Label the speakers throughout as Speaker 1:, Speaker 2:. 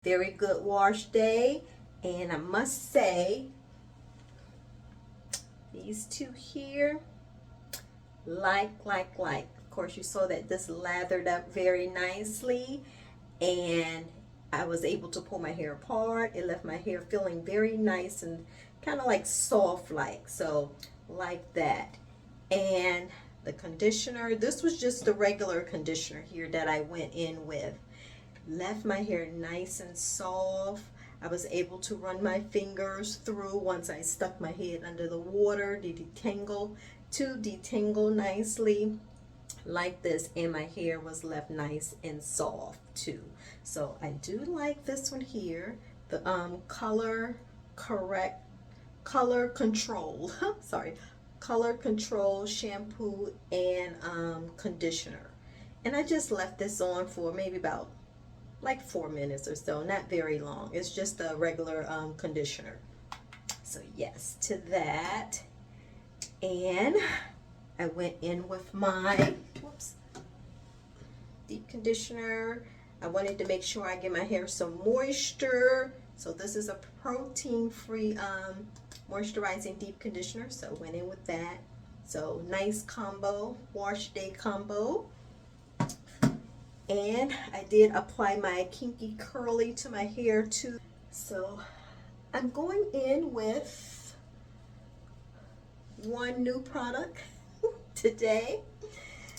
Speaker 1: Very good wash day, and I must say these two here, like. Of course, you saw that this lathered up very nicely, and I was able to pull my hair apart. It left my hair feeling very nice and kind of like soft like, so like that. And the conditioner, this was just the regular conditioner here that I went in with. Left my hair nice and soft. I was able to run my fingers through once I stuck my head under the water to detangle nicely like this, and my hair was left nice and soft too. So I do like this one here, the color control sorry, color control shampoo and conditioner. And I just left this on for maybe about like 4 minutes or so, not very long. It's just a regular conditioner. So yes to that. And I went in with my deep conditioner. I wanted to make sure I give my hair some moisture. So this is a protein-free moisturizing deep conditioner. So went in with that. So nice combo, wash day combo. And I did apply my Kinky Curly to my hair too. So I'm going in with one new product today.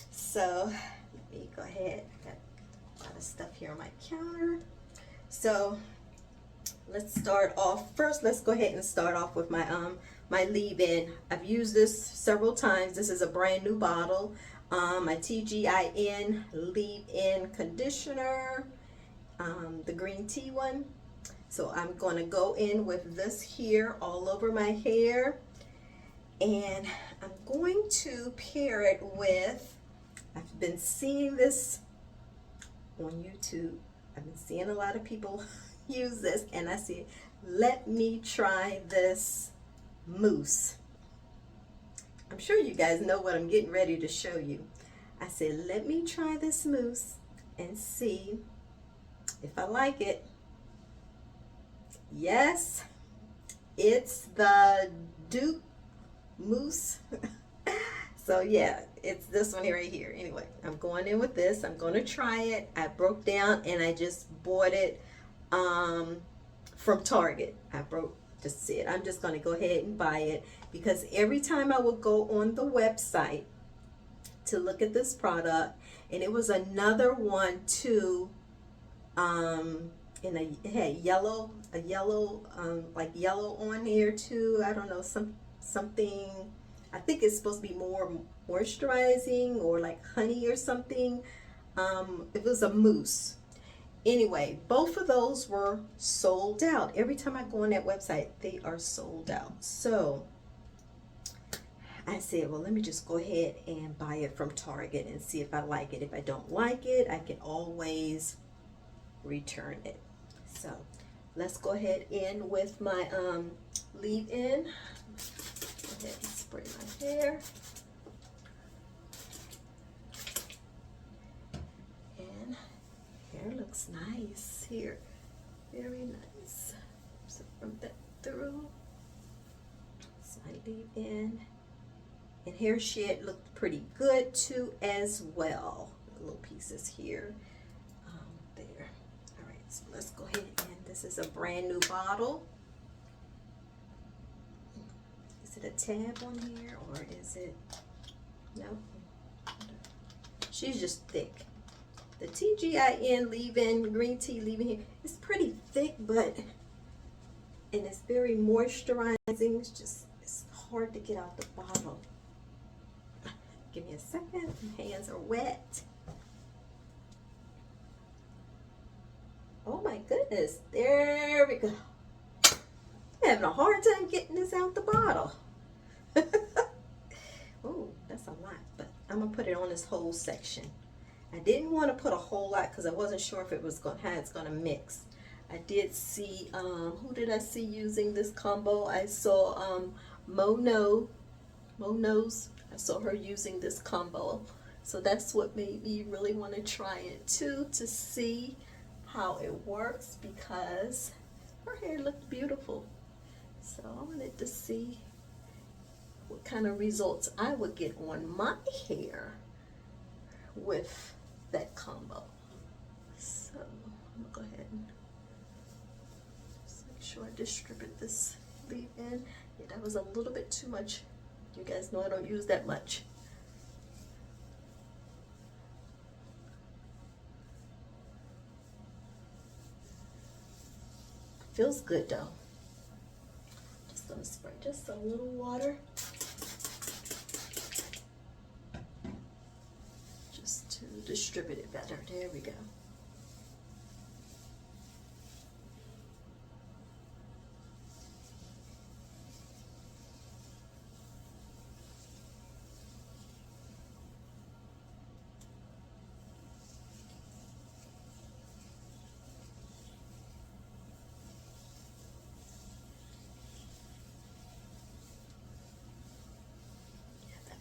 Speaker 1: So let me go ahead. I got a lot of stuff here on my counter. So let's start off. First, let's go ahead and start off with my my leave-in. I've used this several times. This is a brand new bottle. My TGIN leave-in conditioner, the green tea one. So I'm going to go in with this here all over my hair, and I'm going to pair it with, I've been seeing this on YouTube. I've been seeing a lot of people use this, and I said, let me try this mousse. I'm sure you guys know what I'm getting ready to show you. I said, let me try this mousse and see if I like it. Yes, it's the Doux Mousse. So yeah, it's this one right here. Anyway, I'm going in with this. I'm going to try it. I broke down and I just bought it from Target. Just said I'm just going to go ahead and buy it, because every time I would go on the website to look at this product, and it was another one too, it had yellow like yellow on here too. I don't know, something, I think it's supposed to be more moisturizing or like honey or something. It was a mousse. Anyway, both of those were sold out. Every time I go on that website, they are sold out. So I said, well, let me just go ahead and buy it from Target and see if I like it. If I don't like it, I can always return it. So let's go ahead in with my leave-in. Go ahead and spray my hair. And hair looks nice here. Very nice. So rub that through. So I leave-in. And hair shed looked pretty good too as well. Little pieces here. There. All right, so let's go ahead, and this is a brand new bottle. Is it a tab on here, or is it, no? She's just thick. The TGIN leave-in, green tea leave-in here, it's pretty thick, but, and it's very moisturizing. It's hard to get out the bottle. Give me a second, my hands are wet. Oh my goodness, there we go. I'm having a hard time getting this out the bottle. Oh, that's a lot, but I'm gonna put it on this whole section. I didn't want to put a whole lot because I wasn't sure if it was how it's gonna mix. I did see, who did I see using this combo? I saw Mono's. I saw her using this combo. So that's what made me really want to try it too, to see how it works because her hair looked beautiful. So I wanted to see what kind of results I would get on my hair with that combo. So I'm gonna go ahead and just make sure I distribute this leave-in. Yeah, that was a little bit too much. You guys know I don't use that much. Feels good though. Just gonna spray just a little water. Just to distribute it better. There we go.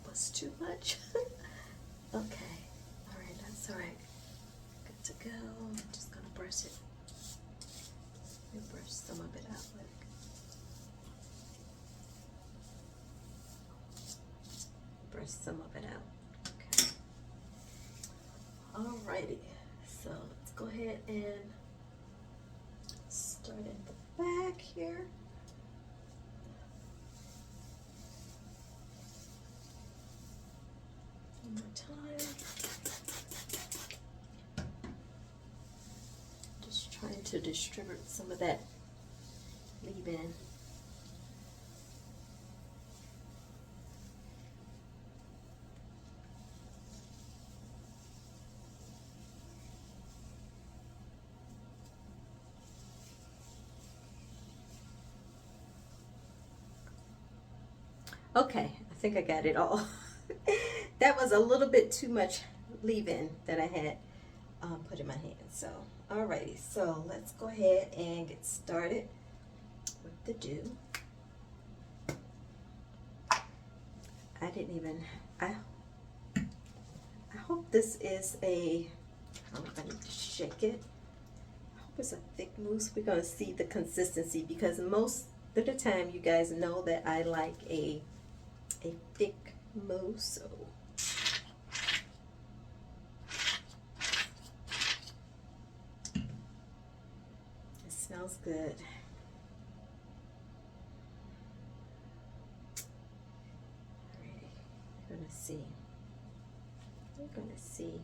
Speaker 1: Was too much. Okay, all right, that's all right. Good to go. I'm just gonna brush it. Let me brush some of it out. Brush some of it out. Okay. All righty. So let's go ahead and start at the back here. One more time. Just trying to distribute some of that leave-in. Okay, I think I got it all. That was a little bit too much leave-in that I had put in my hand. So, alrighty, so let's go ahead and get started with the Doux. I didn't even, I hope this is a, I don't know if I need to shake it. I hope it's a thick mousse. We're going to see the consistency because most of the time you guys know that I like a thick mousse. So it smells good. Alrighty, we're gonna see. We're gonna see.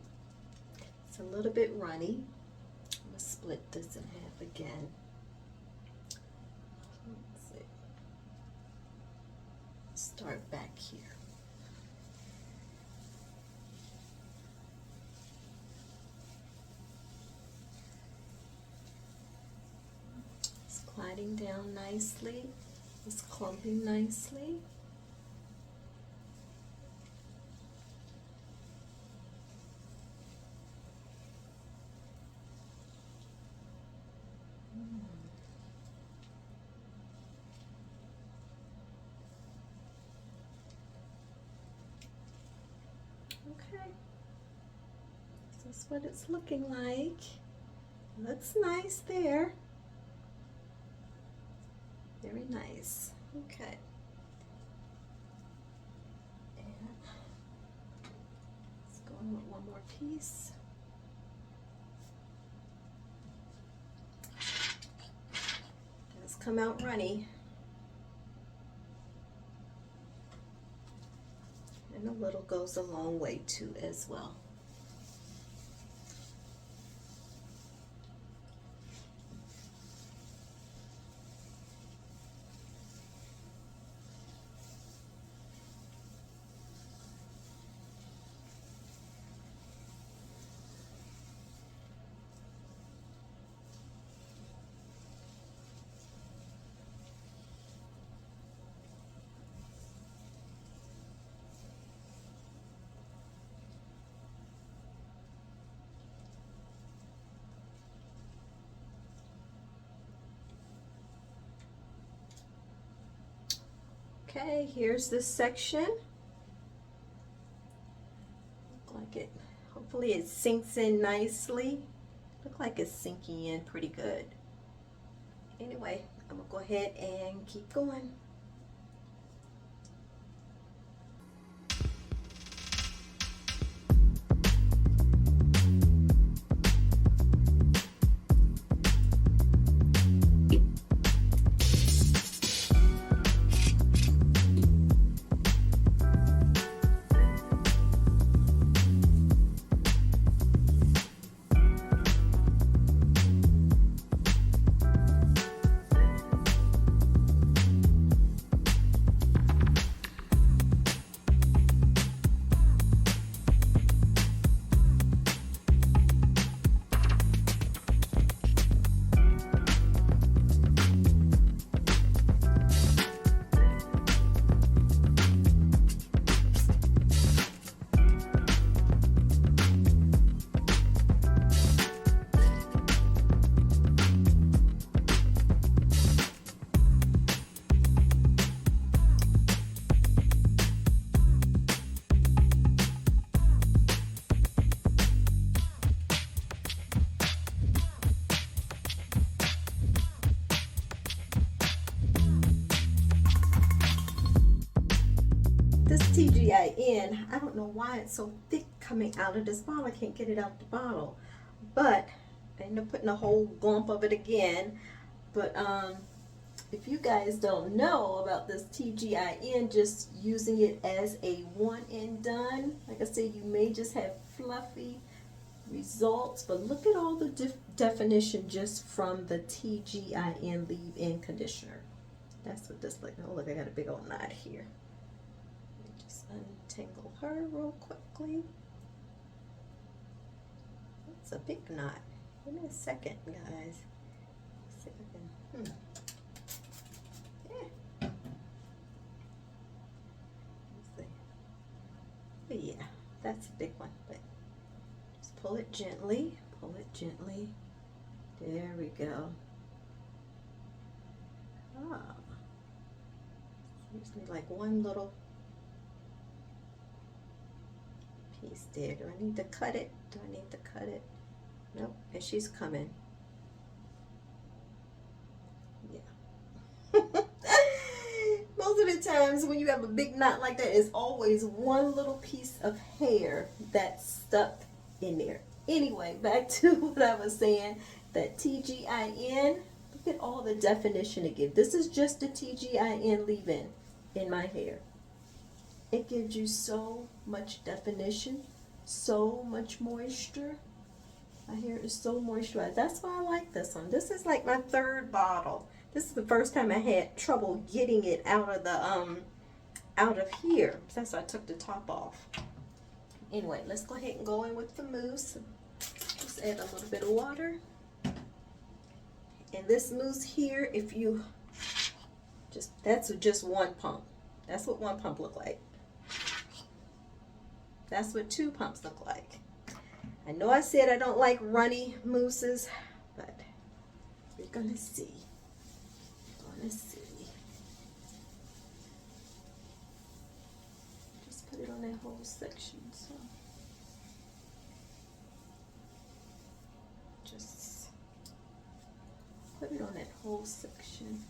Speaker 1: It's a little bit runny. I'm gonna split this in half again. Let's see. Start back here. It's gliding down nicely. It's clumping nicely. Okay, this is what it's looking like. Looks nice there. Very nice. Okay. And let's go in with one more piece. It does come out runny. And a little goes a long way too as well. Okay, here's this section. Look like it, hopefully it sinks in nicely. Look look like it's sinking in pretty good. Anyway, I'm gonna go ahead and keep going. This TGIN, I don't know why it's so thick coming out of this bottle. I can't get it out the bottle. But I end up putting a whole glump of it again. But if you guys don't know about this TGIN, just using it as a one and done, like I said, you may just have fluffy results. But look at all the definition just from the TGIN leave-in conditioner. That's what this looks like. Oh, look, I got a big old knot here. Untangle her real quickly. That's a big knot. Give me a second, guys. See if I can. Yeah. Let's see. But yeah, that's a big one. But just pull it gently. Pull it gently. There we go. Ah. Seems to be like one little piece there. Do I need to cut it? Do I need to cut it? Nope. And she's coming. Yeah. Most of the times when you have a big knot like that, it's always one little piece of hair that's stuck in there. Anyway, back to what I was saying. That TGIN, look at all the definition it gives. This is just the TGIN leave-in in my hair. It gives you so much definition, so much moisture. My hair is so moisturized. That's why I like this one. This is like my third bottle. This is the first time I had trouble getting it out of the out of here. That's why I took the top off. Anyway, let's go ahead and go in with the mousse. Just add a little bit of water. And this mousse here, if you that's just one pump. That's what one pump look like. That's what two pumps look like. I know I said I don't like runny mousses, but we're gonna see. Just put it on that whole section. So just put it on that whole section.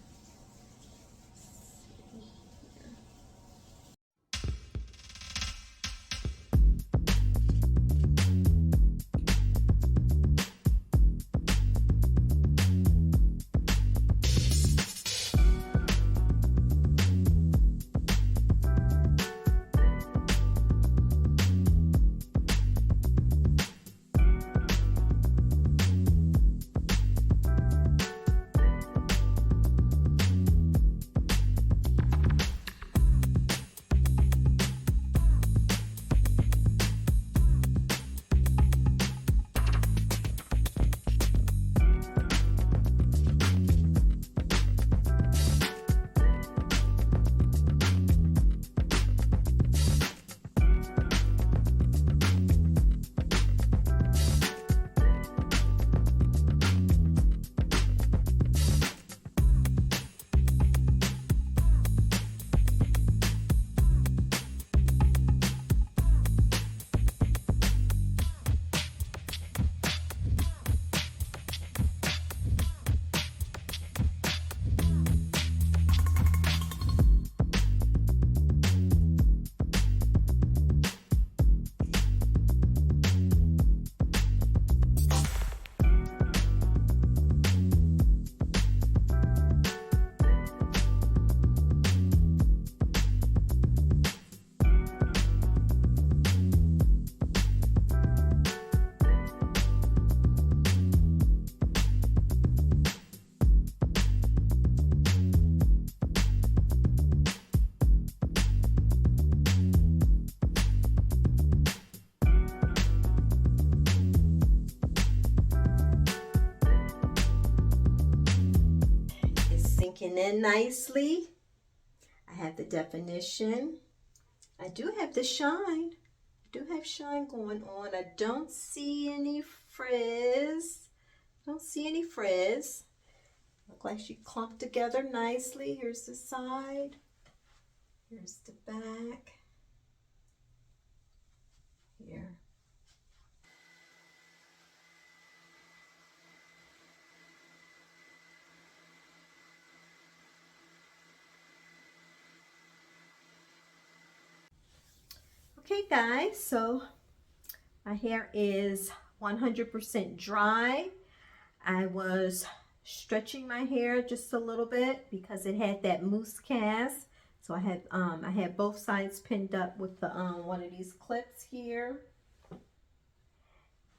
Speaker 1: soaking in nicely. I have the definition. I do have the shine. I do have shine going on. I don't see any frizz. Don't see any frizz. Look like she clumped together nicely. Here's the side. Here's the back. Here. Okay guys, so my hair is 100% dry. I was stretching my hair just a little bit because it had that mousse cast. So I had both sides pinned up with the one of these clips here.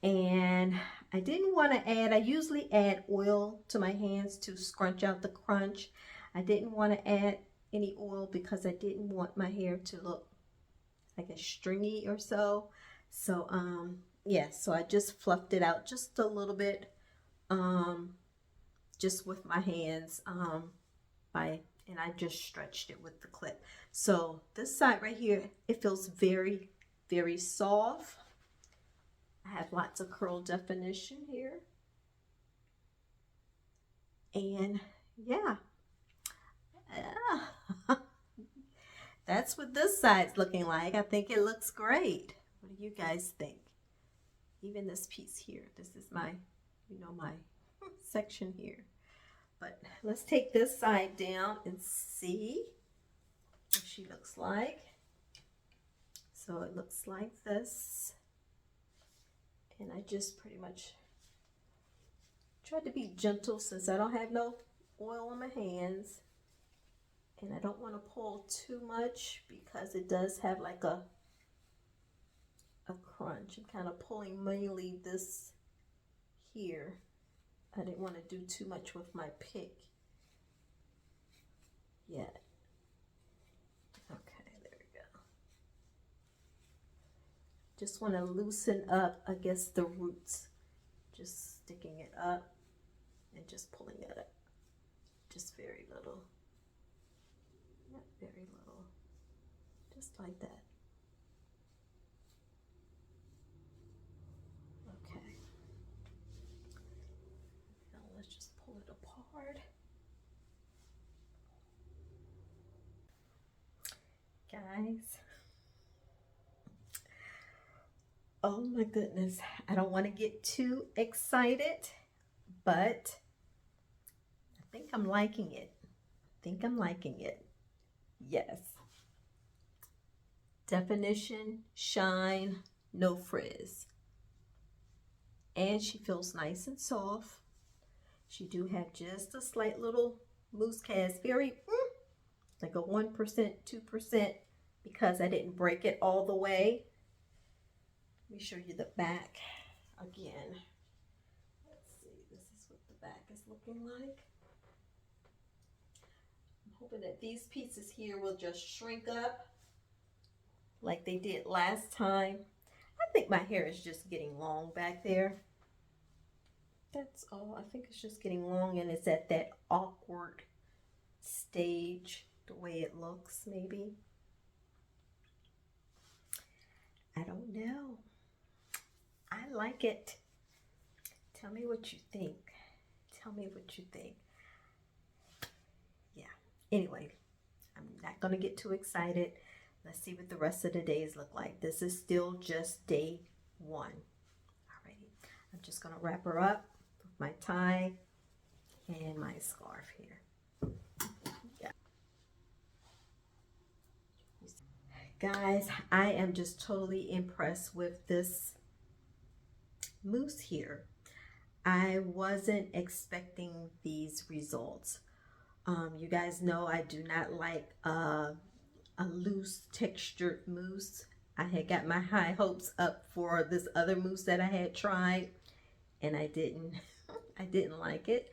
Speaker 1: And I didn't want to add, I usually add oil to my hands to scrunch out the crunch. I didn't want to add any oil because I didn't want my hair to look like a stringy or so. So yeah, so I just fluffed it out just a little bit, just with my hands, and I just stretched it with the clip. So this side right here, it feels very, very soft. I have lots of curl definition here. And yeah, that's what this side's looking like. I think it looks great. What do you guys think? Even this piece here, this is my, my section here. But let's take this side down and see what she looks like. So it looks like this. And I just pretty much tried to be gentle since I don't have no oil on my hands. And I don't want to pull too much because it does have like a crunch. I'm kind of pulling mainly this here. I didn't want to do too much with my pick yet. Okay, there we go. Just want to loosen up, I guess, the roots. Just sticking it up and just pulling it up. Just very little. Not very little. Just like that. Okay. Now let's just pull it apart. Guys. Oh my goodness. I don't want to get too excited, but I think I'm liking it. I think I'm liking it. Yes. Definition, shine, no frizz. And she feels nice and soft. She do have just a slight little mousse cast, very like a 1%, 2%, because I didn't break it all the way. Let me show you the back again. Let's see, this is what the back is looking like. I'm hoping that these pieces here will just shrink up like they did last time. I think my hair is just getting long back there. That's all. I think it's just getting long and it's at that awkward stage, the way it looks, maybe. I don't know. I like it. Tell me what you think. Tell me what you think. Yeah. Anyway, I'm not going to get too excited. Let's see what the rest of the days look like. This is still just day one. Alrighty. I'm just going to wrap her up with my tie and my scarf here. Yeah. Guys, I am just totally impressed with this mousse here. I wasn't expecting these results. You guys know I do not like a loose textured mousse. I had got my high hopes up for this other mousse that I had tried and I didn't I didn't like it,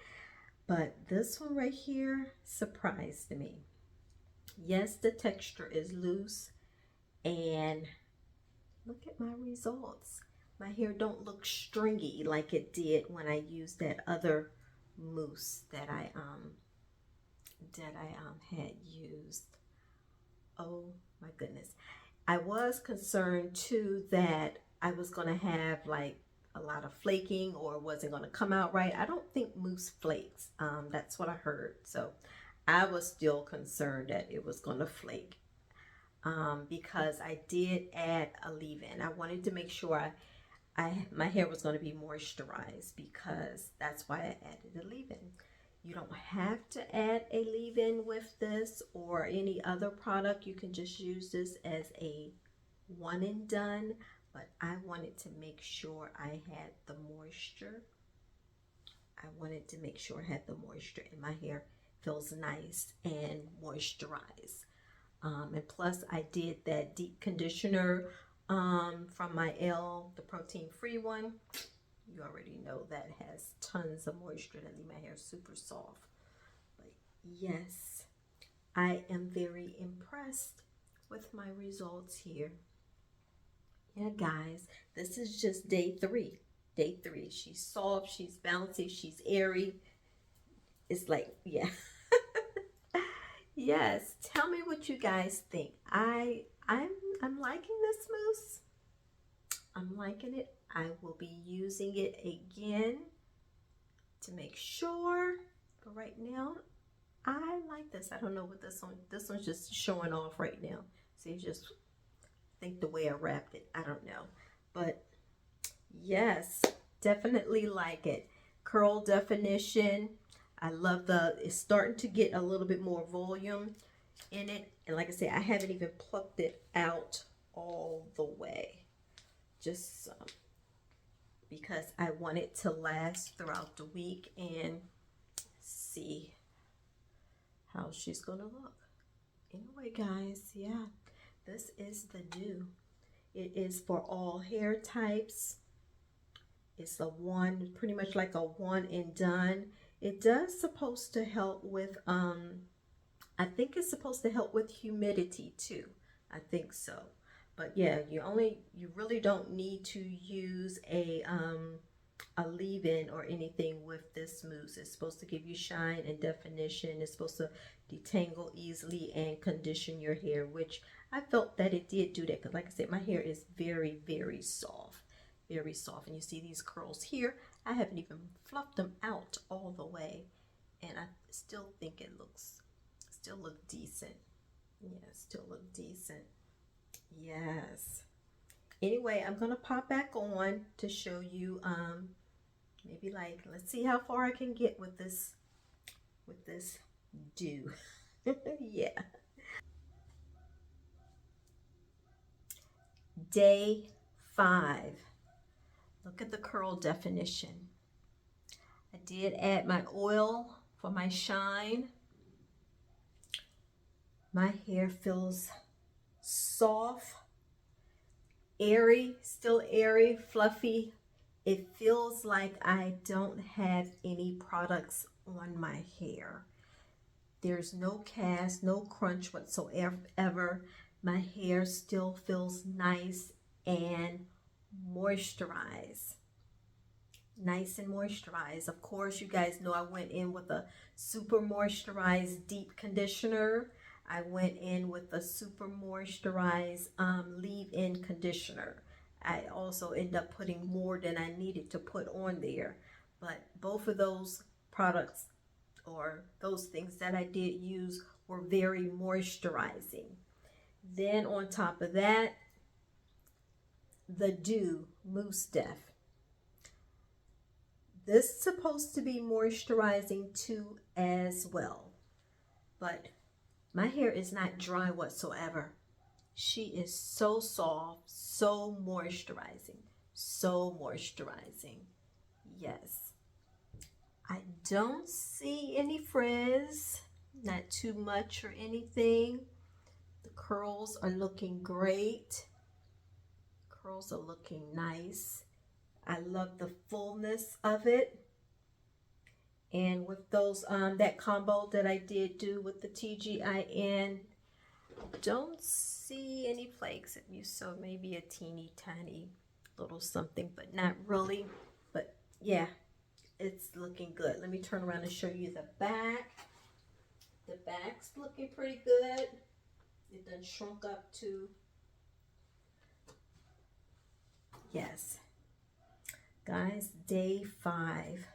Speaker 1: but this one right here surprised me. Yes, the texture is loose, and look at my results. My hair don't look stringy like it did when I used that other mousse that I that I had used. Oh my goodness. I was concerned too that I was going to have like a lot of flaking or it wasn't going to come out right. I don't think mousse flakes. That's what I heard. So I was still concerned that it was going to flake because I did add a leave-in. I wanted to make sure my hair was going to be moisturized because that's why I added a leave-in. You don't have to add a leave-in with this or any other product. You can just use this as a one and done, but I wanted to make sure I had the moisture. I wanted to make sure I had the moisture and my hair feels nice and moisturized. And plus I did that deep conditioner from Mielle, the protein free one. You already know that has tons of moisture that leave my hair super soft. But yes, I am very impressed with my results here. Yeah, guys, this is just day 3. Day 3. She's soft, she's bouncy, she's airy. It's like, yeah. Yes, tell me what you guys think. I'm liking this mousse. I'm liking it. I will be using it again to make sure. But right now, I like this. I don't know what this one's just showing off right now. See, just think the way I wrapped it. I don't know. But yes, definitely like it. Curl definition. I love it's starting to get a little bit more volume in it. And like I said, I haven't even plucked it out all the way. Just some. Because I want it to last throughout the week and see how she's going to look. Anyway, guys, yeah, this is the Doux. It is for all hair types. It's pretty much like a one and done. It does supposed to help with, I think it's supposed to help with humidity too. I think so. But yeah, you really don't need to use a leave-in or anything with this mousse. It's supposed to give you shine and definition. It's supposed to detangle easily and condition your hair, which I felt that it did do that because like I said, my hair is very, very soft. Very soft. And you see these curls here. I haven't even fluffed them out all the way. And I still think it still look decent. Yeah, still look decent. Yes. Anyway, I'm going to pop back on to show you maybe like, let's see how far I can get with this Doux. Yeah. Day 5. Look at the curl definition. I did add my oil for my shine. My hair feels soft, airy, still airy, fluffy. It feels like I don't have any products on my hair. There's no cast, no crunch whatsoever. My hair still feels nice and moisturized. Nice and moisturized. Of course, you guys know I went in with a super moisturized deep conditioner. I went in with a super moisturized leave-in conditioner. I also ended up putting more than I needed to put on there. But both of those products or those things that I did use were very moisturizing. Then on top of that, the Doux Mousse DEF. This is supposed to be moisturizing too as well. But my hair is not dry whatsoever. She is so soft, so moisturizing, so moisturizing. Yes. I don't see any frizz, not too much or anything. The curls are looking great. Curls are looking nice. I love the fullness of it. And with those that combo that I did do with the TGIN, don't see any flakes. You saw maybe a teeny tiny little something, but not really. But yeah, it's looking good. Let me turn around and show you the back. The back's looking pretty good. It done shrunk up to, yes. Guys, day 5.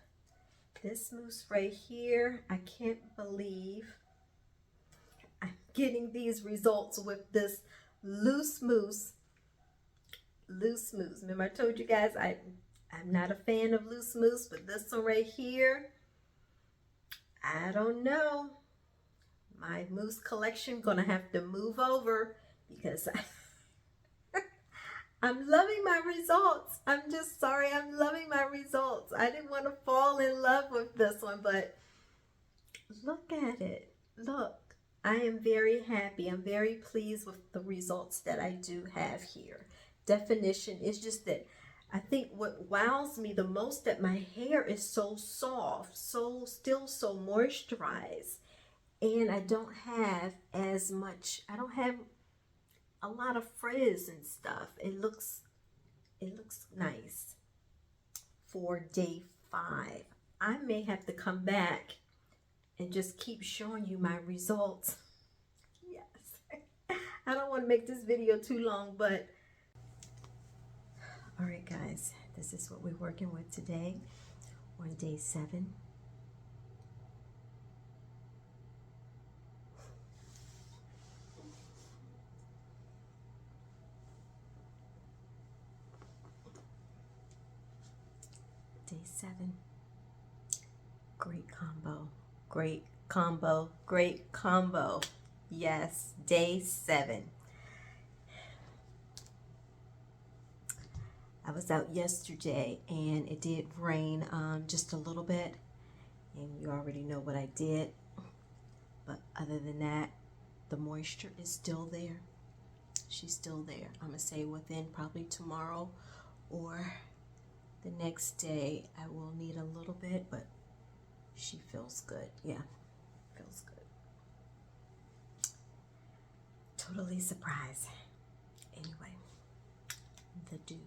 Speaker 1: This mousse right here, I can't believe I'm getting these results with this loose mousse. Loose mousse. Remember I told you guys I'm not a fan of loose mousse, but this one right here, I don't know. My mousse collection gonna have to move over because I'm loving my results. I'm just sorry, I'm loving my results. I didn't want to fall in love with this one, but look at it. Look, I am very happy. I'm very pleased with the results that I do have here. Definition is just that I think what wows me the most that my hair is so soft, still so moisturized, and I don't have as much, I don't have a lot of frizz and stuff. It looks nice for day 5. I may have to come back and just keep showing you my results. Yes. I don't want to make this video too long, but all right guys, this is what we're working with today on day 7. Day 7. Great combo. Great combo. Great combo. Yes, day 7. I was out yesterday and it did rain just a little bit, and you already know what I did, but other than that, the moisture is still there. She's still there. I'm gonna say within probably tomorrow or the next day I will need a little bit, but she feels good. Yeah, feels good. Totally surprised. Anyway, the Doux